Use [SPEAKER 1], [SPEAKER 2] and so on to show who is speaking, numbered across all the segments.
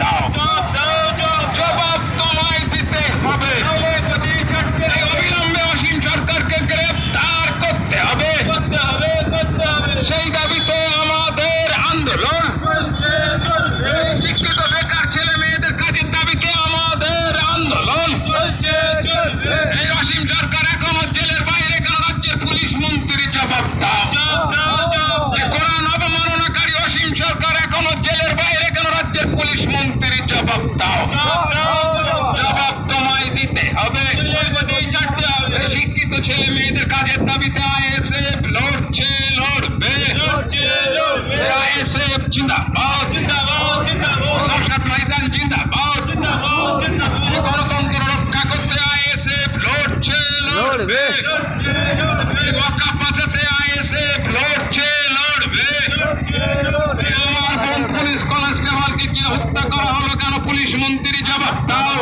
[SPEAKER 1] দাও, জবাব তোমায় দিতে হবে। অবিলম্বে অসীম সরকারকে গ্রেফতার করতে হবে। সেই দাবিতে আমাদের আন্দোলন। শিক্ষিত বেকার ছেলে মেয়েদের কাজের দাবিতে আমাদের আন্দোলন। এই অসীম সরকার এখনো জেলের বাইরে কেন? রাজ্যের পুলিশ মন্ত্রী জবাব দাও। কোরআন অবমাননাকারী অসীম সরকার এখনো জেলের বাইরে কেন? রাজ্যের পুলিশ মন্ত্রী জবাব দাও। জবাব তোমায় দিতে হবে। শিক্ষিত ছেলে মেয়েদের কাজের দাবিতে আইএসএফ লড়ছে, লড়বে। আইএসএফ জিন্দাবাদ, নওশাদ ভাইজান জিন্দাবাদ। গণতন্ত্র রক্ষা করতে আইএসএফ লড়ছে, লড়বে। ওয়াকফ বাঁচাতে আইএসএফ লড়ছে, লড়বে। আমার বোন পুলিশ কনস্টেবলকে কি হত্যা করা হলো কেন? পুলিশ মন্ত্রী জবাব দাও।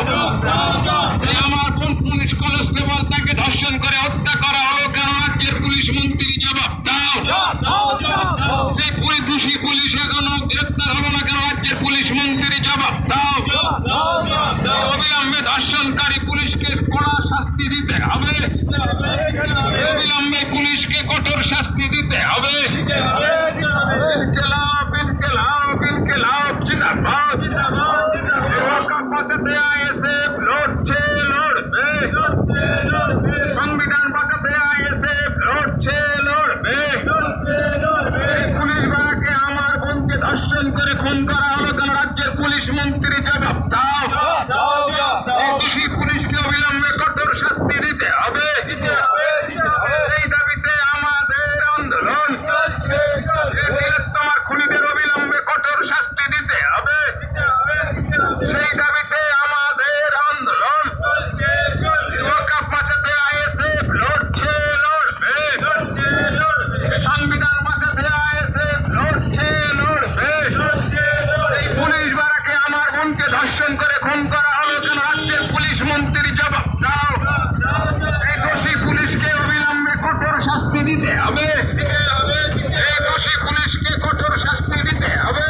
[SPEAKER 1] আমার বোন পুলিশ কনস্টেবল তাকে ধর্ষণ করে হত্যা করা হলো কেন? রাজ্যের পুলিশ মন্ত্রী জবাব দাও। সেই দোষী পুলিশ এখনো গ্রেপ্তার হলো না কেন? রাজ্যের পুলিশ মন্ত্রী জবাব দাও। অবিলম্বে ধর্ষণকারী পুলিশকে কড়া শাস্তি দিতে হবে। অবিলম্বে পুলিশকে কঠোর শাস্তি দিতে হবে। ইনকিলাব, ইনকিলাব, ইনকিলাব জিন্দাবাদ। ওয়াকফ বাঁচাতে আইএসএফ লড়ছে, লড়বে। সংবিধান বাঁচাতে আইএসএফ লড়ছে, লড়বে। পুলিশ বাড়াকে আমার বোনকে ধর্ষণ করে খুন করা হলো কেন? রাজ্যের পুলিশ মন্ত্রী জবাব দাও। দোষী পুলিশকে অবিলম্বে কঠোর শাস্তি দিতে হবে। এই দাবিতে আমাদের আন্দোলন। তোমার খুনিদের অবিলম্বে কঠোর শাস্তি দিতে হবে। সেই দাবিতে আমাদের আন্দোলন। ওয়াকফ বাঁচাতে আইএসএফ লড়ছে, লড়বে। সংবিধান বাঁচাতে আইএসএফ লড়ছে, লড়বে। এই পুলিশ বাড়াকে আমার বোনকে ধর্ষণ করে খুন করা হলো কেন? রাজ্যের পুলিশ মন্ত্রী জবাব দাও। এই দোষী পুলিশকে অবিলম্বে কঠোর শাস্তি দিতে হবে। এই দোষী পুলিশকে কঠোর শাস্তি দিতে হবে।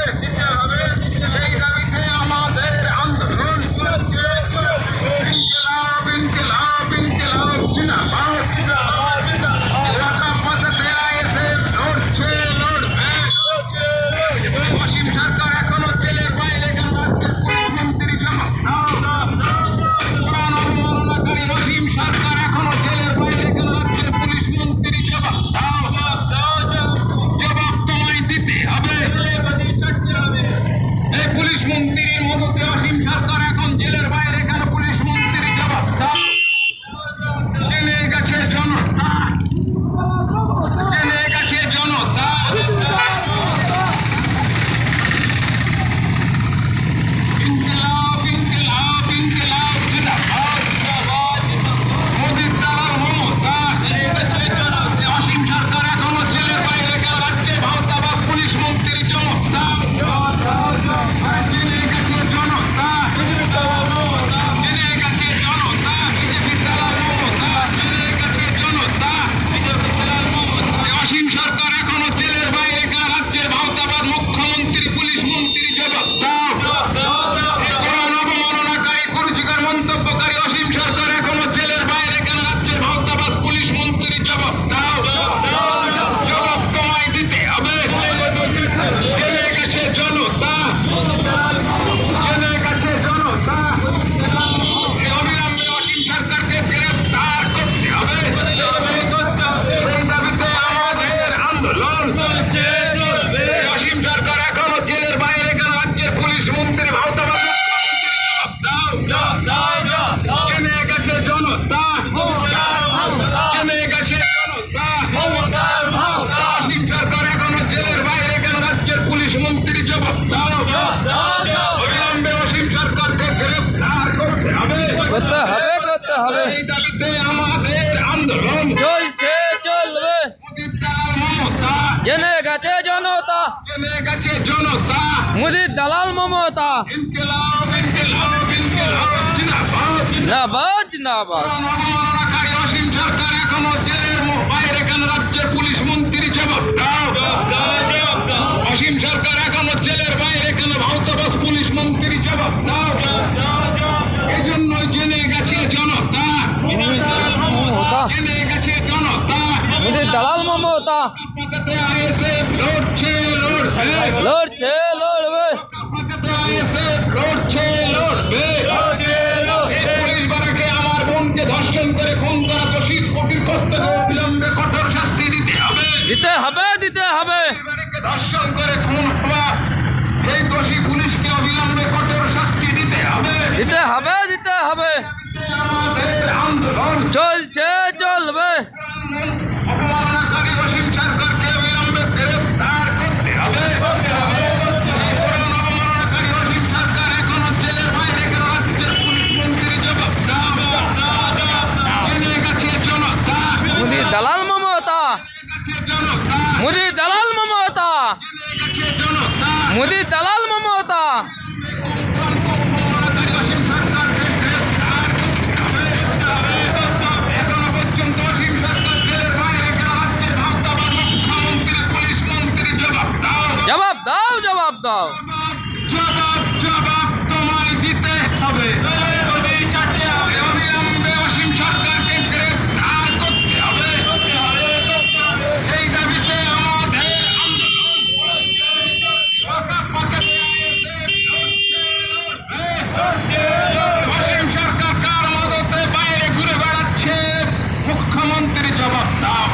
[SPEAKER 1] সেই দাবিতে আমাদের আন্দোলন। ইনকিলাব, ইনকিলাব, ইনকিলাব জিন্দাবাদ। ওয়াকফ বাঁচাতে আইএসএফ লড়ছে, লড়বে। অসীম সরকার এখনো জেলের বাইরে কেন? রাজ্যের পুলিশ মন্ত্রী জবাব দাও। কোরআন অবমাননাকারী অসীম সরকার এখনো জেলের বাইরে কেন? রাজ্যের পুলিশ মন্ত্রী জবাব দাও। জবাব তোমায় দিতে হবে। এই পুলিশ মন্ত্রীর মদতে অসীম সরকার এখন জেলের বাইরে কেন? পুলিশ মন্ত্রী জবাব দাও। জেলে গেছে জনতা, জেলে গেছে জনতা। ইনকিলাব, ইনকিলাব, ইনকিলাব জিন্দাবাদ। মোদির দালাল মমতা। অসীম সরকার এখনো জেলের বাইরে কেন? রাজ্যের ভাওতাবাজ পুলিশ মন্ত্রী জবাব দাও। জেলে গেছে জনতা, জেলে গেছে জনতা। বিজেপির দালাল মমতা, জেলে গেছে জনতা। অসীম সরকার এখনো জেলের বাইরে কেন? রাজ্যের ভাওতাবাজ মুখ্যমন্ত্রী পুলিশ মন্ত্রী জবাব দাও। কোরআন অবমাননাকারী কুরুচিকর মন্তব্যকারী অসীম সরকার এখনো জেলের বাইরে কেন? রাজ্যের ভাওতাবাজ পুলিশ মন্ত্রী জবাব দাও। জবাব তোমায় দিতে হবে। জেলে গেছে জনতা, জেলে গেছে জনতা। অবিলম্বে অসীম সরকারকে গ্রেফতার করতে হবে। সেই দাবিতে আমাদের আন্দোলন। অসীম সরকার এখনো জেলের বাইরে কেন? রাজ্যের পুলিশ মন্ত্রী ভাওতাবাজ জবাব দাও। জেলে গেছে জনতা, জেলে গেছে জনতা। অসীম সরকার এখনো জেলের বাইরে কেন? রাজ্যের পুলিশ মন্ত্রী জবাব দাও। অবিলম্বে অসীম সরকারকে গ্রেফতার করতে হবে। এই দাবিতে আমাদের আন্দোলন
[SPEAKER 2] চলছে, চলবে।
[SPEAKER 1] মোদির দালাল মমতা,
[SPEAKER 2] জেনে গেছে জনতা,
[SPEAKER 1] জেনে গেছে জনতা।
[SPEAKER 2] মোদির দালাল মমতা।
[SPEAKER 1] ইনকিলাব, ইনকিলাব, ইনকিলাব জিন্দাবাদ।
[SPEAKER 2] জিন্দাবাদ, জিন্দাবাদ।
[SPEAKER 1] কোরআন অবমাননাকারী অসীম সরকার এখনো জেলের বাইরে কেন? রাজ্যের পুলিশ মন্ত্রী জবাব দাও। অসীম সরকার এখনো জেলের বাইরে কেন? ভাওতাবাজ পুলিশ মন্ত্রী জবাব দাও। এই জন্যই জেনে গেছে জনতা, জেনে গেছে জনতা।
[SPEAKER 2] মোদির দালাল মমতা
[SPEAKER 1] পাকাতে ISF লড়ছে লড়বে,
[SPEAKER 2] লড়ছে লড়বে,
[SPEAKER 1] পাকাতে ISF লড়ছে লড়বে। এই পুলিশ বারাকে আমার বোনকে ধর্ষণ করে খুন করা দোষী ক্ষতিগ্রস্তকে অবিলম্বে কঠোর শাস্তি দিতে হবে।
[SPEAKER 2] দিতে হবে দিতে হবে,
[SPEAKER 1] পরিবারকে ধর্ষণ করে খুন হওয়া এই দোষী পুলিশকে অবিলম্বে কঠোর শাস্তি দিতে হবে।
[SPEAKER 2] দিতে হবে দিতে হবে,
[SPEAKER 1] আমাদের আন্দোলন
[SPEAKER 2] চলছে চলবে,
[SPEAKER 1] অপমাননাকারী অসীম সরকারকে অবিলম্বে গ্রেফতার করতে হবে। অপমাননাকারী অসীম সরকার এখনো জেলের বাইরে কেন? রাজ্যের পুলিশ মন্ত্রী জবাব দাও। জেনে গেছে জনতা,
[SPEAKER 2] মোদির দালাল মমতা,
[SPEAKER 1] গেছে জনতা,
[SPEAKER 2] মোদির দালাল মমতা,
[SPEAKER 1] গেছে জনতা।
[SPEAKER 2] মোদির দালাল মমতা,
[SPEAKER 1] অপমাননাকারী অসীম সরকারকে গ্রেফতার করতে হবে। এখনো পর্যন্ত অসীম সরকার জেলের বাইরে কেন? রাজ্যের ভাবতাবান মুখ্যমন্ত্রী পুলিশ মন্ত্রী জবাব দাও।
[SPEAKER 2] জবাব দাও জবাব দাও,
[SPEAKER 1] জবাব জবাব তোমায় দিতে হবে। অবিলম্বে অসীম সরকারকে গ্রেফতার করতে হবে। সেই দাবিতে আমাদের অসীম সরকার কার মদতে বাইরে ঘুরে বেড়াচ্ছে? মুখ্যমন্ত্রী জবাব দাও।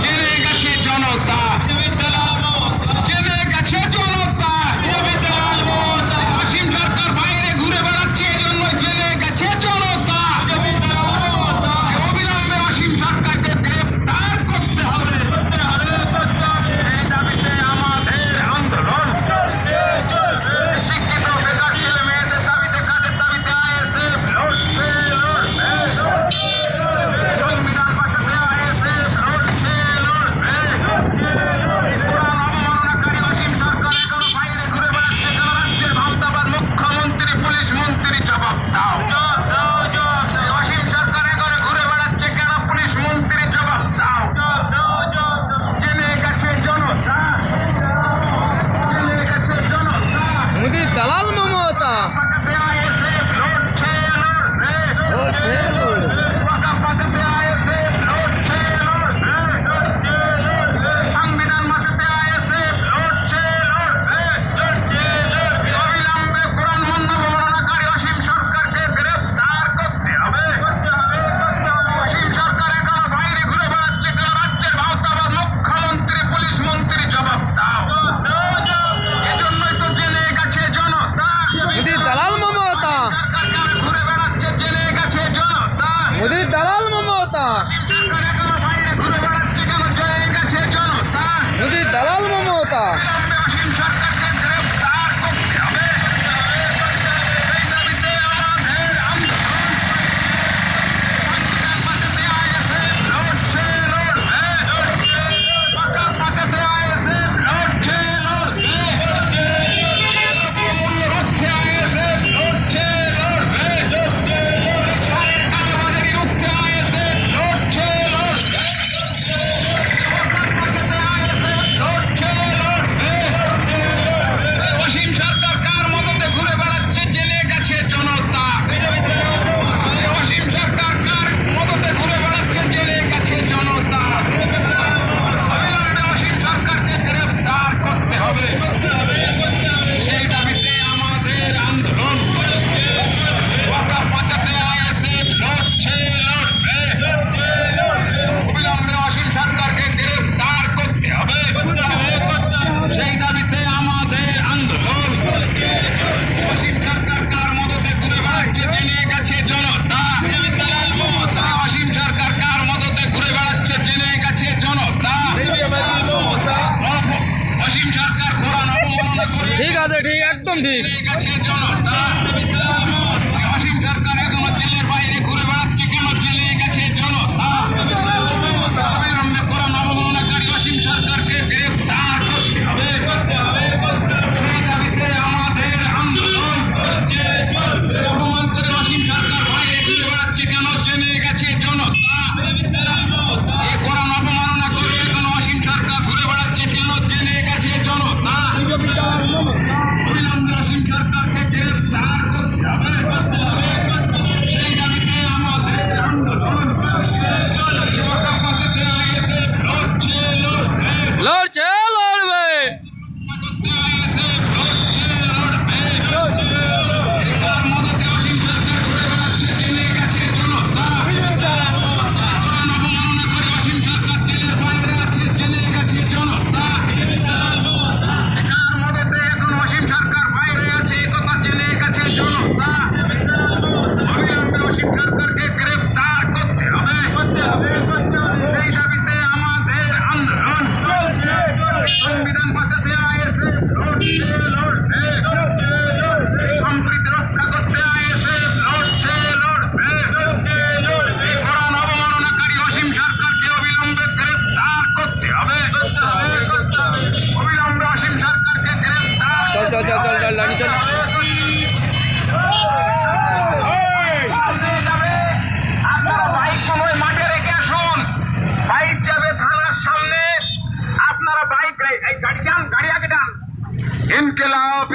[SPEAKER 1] জেনে গেছে জনতা, জেনে গেছে জনতা। অসীম সরকার বাইরে ঘুরে বেড়াচ্ছে, এই জন্য জেনে গেছে জনতা। অবিলম্বে অসীম সরকারকে গ্রেফতার করতে হবে। এই দাবিতে আমাদের আন্দোলন। শিক্ষিত বেকার ছেলে মেয়েদের দাবিতে, কাদের দাবিতে ISF লড়ছে লড়বে। সংবিধান বাঁচাতে ISF লড়ছে লড়বে। কোরআন অবমাননাকারী অসীম সরকার এখনো বাইরে ঘুরে বেড়াচ্ছে কেন? রাজ্যের ভাবতাবান মুখ্যমন্ত্রী পুলিশ মন্ত্রী জবাব দাও। অসীম সরকার এখনো ঘুরে বেড়াচ্ছে কেন? পুলিশ মন্ত্রী জবাব দাও। জেনে গেছে জনতা, জেনে গেছে জনতা।
[SPEAKER 2] মোদির দালাল মমতা,
[SPEAKER 1] পাকাতে ISF লড়ছে লড়বে।
[SPEAKER 2] লড়ছে লড়বে,
[SPEAKER 1] পাকাতে ISF লড়ছে লড়বে। সংবিধান বাঁচাতে ISF লড়ছে লড়বে। অবিলম্বে কোরআন অবমাননাকারী অসীম সরকারকে গ্রেফতার করতে হবে। অসীম সরকার এখনো বাইরে ঘুরে বেড়াচ্ছে কেন? রাজ্যের ভাবতাবান মুখ্যমন্ত্রী পুলিশ মন্ত্রী জবাব দাও। এজন্যই তো জেনে গেছে জনতা।
[SPEAKER 2] মোদির দালাল মমতা,
[SPEAKER 1] সরকার ঘুরে বেড়াচ্ছে, জেনে গেছে জনতা।
[SPEAKER 2] মোদির দালাল মমতা,
[SPEAKER 1] সরকার এখনো বাইরে ঘুরে বেড়াচ্ছে কেন? জেনে গেছে জনতা।
[SPEAKER 2] মোদির দালাল মমতা,
[SPEAKER 1] অবিলম্বে অসীম সরকারকে গ্রেফতার করতে হবে। এই দাবিতে আমাদের আন্দোলন। সংবিধান বাঁচাতে ISF লড়ছে লড়বে। বাঁচাতে ISF লড়ছে লড়বে। মূল্য রক্ষে ISF লড়ছে লড়বে। কালোবাজারি রুখতে ISF লড়ছে লড়বে। অসীম সরকার কার মদতে ঘুরে বেড়াচ্ছে? জেনে গেছে জনতা। অসীম সরকার কার মদতে ঘুরে বেড়াচ্ছে? জেনে গেছে জনতা। অবিলম্বে অসীম সরকারকে গ্রেফতার করতে হবে। সেই দাবিতে আমাদের আন্দোলন। বাঁচাতে ISF লড়ছে লড়বে। অবিলম্বে অসীম সরকারকে গ্রেফতার করতে হবে। সেই দাবিতে আমাদের আন্দোলন। অসীম সরকার কার মদতে ঘুরে বেড়াচ্ছে? জেনে গেছে জনতা। অসীম সরকার কার মদতে ঘুরে বেড়াচ্ছে? জেনে গেছে জনতা। অসীম সরকার কোরআন অবমাননা করে
[SPEAKER 2] ঠিক আছে, ঠিক একদম ঠিক,
[SPEAKER 1] জেনে গেছে জনতা। অসীম সরকার এখনো জেলের বাইরে ঘুরে বেড়াচ্ছে কেন? জেনে গেছে জনতা। অবিলম্বে কোরআন অবমাননাকারী অসীম সরকারকে গ্রেফতার করতে হবে। সেই দাবিতে আমাদের আন্দোলন। অপমান করে অসীম সরকার বাইরে ঘুরে বেড়াচ্ছে কেন? জেনে গেছে জনতা। এই কোরআন অবমাননা করে এখন অসীম সরকার ঘুরে বেড়াচ্ছে কেন? জেনে গেছে জনতা। অবিলম্বে অসীম সরকারকে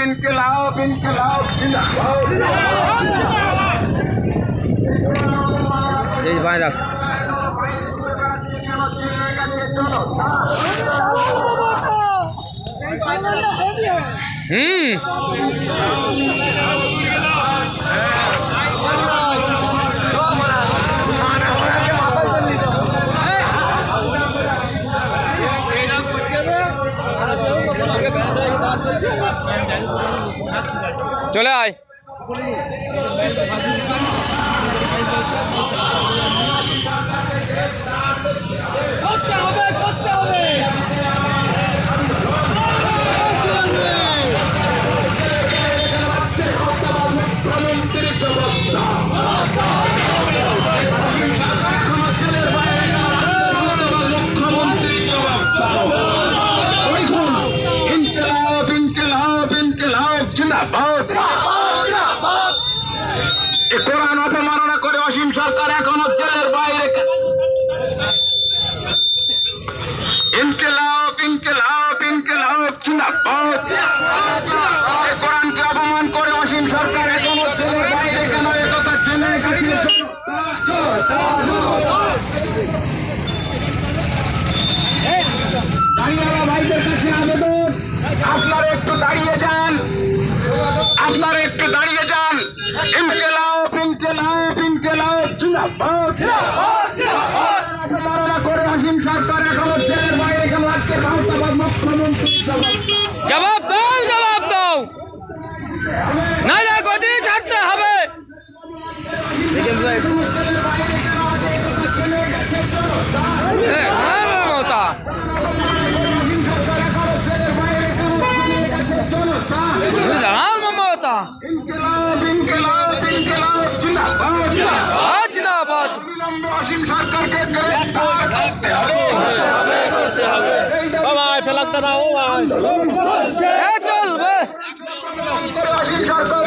[SPEAKER 1] ইনকিলাব ইনকিলাব জিন্দাবাদ।
[SPEAKER 2] এই ভাই রাখ চলে আয়
[SPEAKER 1] কোরআন অপমাননা করে অসীম সরকার এখনো জেলের বাইরে। ইনকিলাব ইনকিলাব ইনকিলাব জিন্দাবাদ। কোরআনকে অপমান করে অসীম সরকার এখনো জেলের বাইরে কেন? একথা জেনে গেছে। দাঁড়িয়ে ভাইদের কাছে আবেদন, আপনারা একটু দাঁড়িয়ে যান, আপনারা একটু দাঁড়িয়ে যান। ইনকিলাব ইনকিলাব ইনকিলাব জিন্দাবাদ। অপমাননা করে অসীম সরকার এখনো জেলের বাইরে কেন? আজকে ভারতাবাদ মুখ্যমন্ত্রী
[SPEAKER 2] জবাব দাও, জবাব দাও, নাহলে গদি ছাড়তে হবে। মমতা দালাল মমতা
[SPEAKER 1] ইনকিলাব ইনকিলাব ইনকিলাব জিন্দাবাদ।
[SPEAKER 2] জিন্দাবাদ।
[SPEAKER 1] অবিলম্বে অসীম সরকারকে গ্রেফতার করতে হবে।
[SPEAKER 2] চলবে
[SPEAKER 1] অসীম সরকার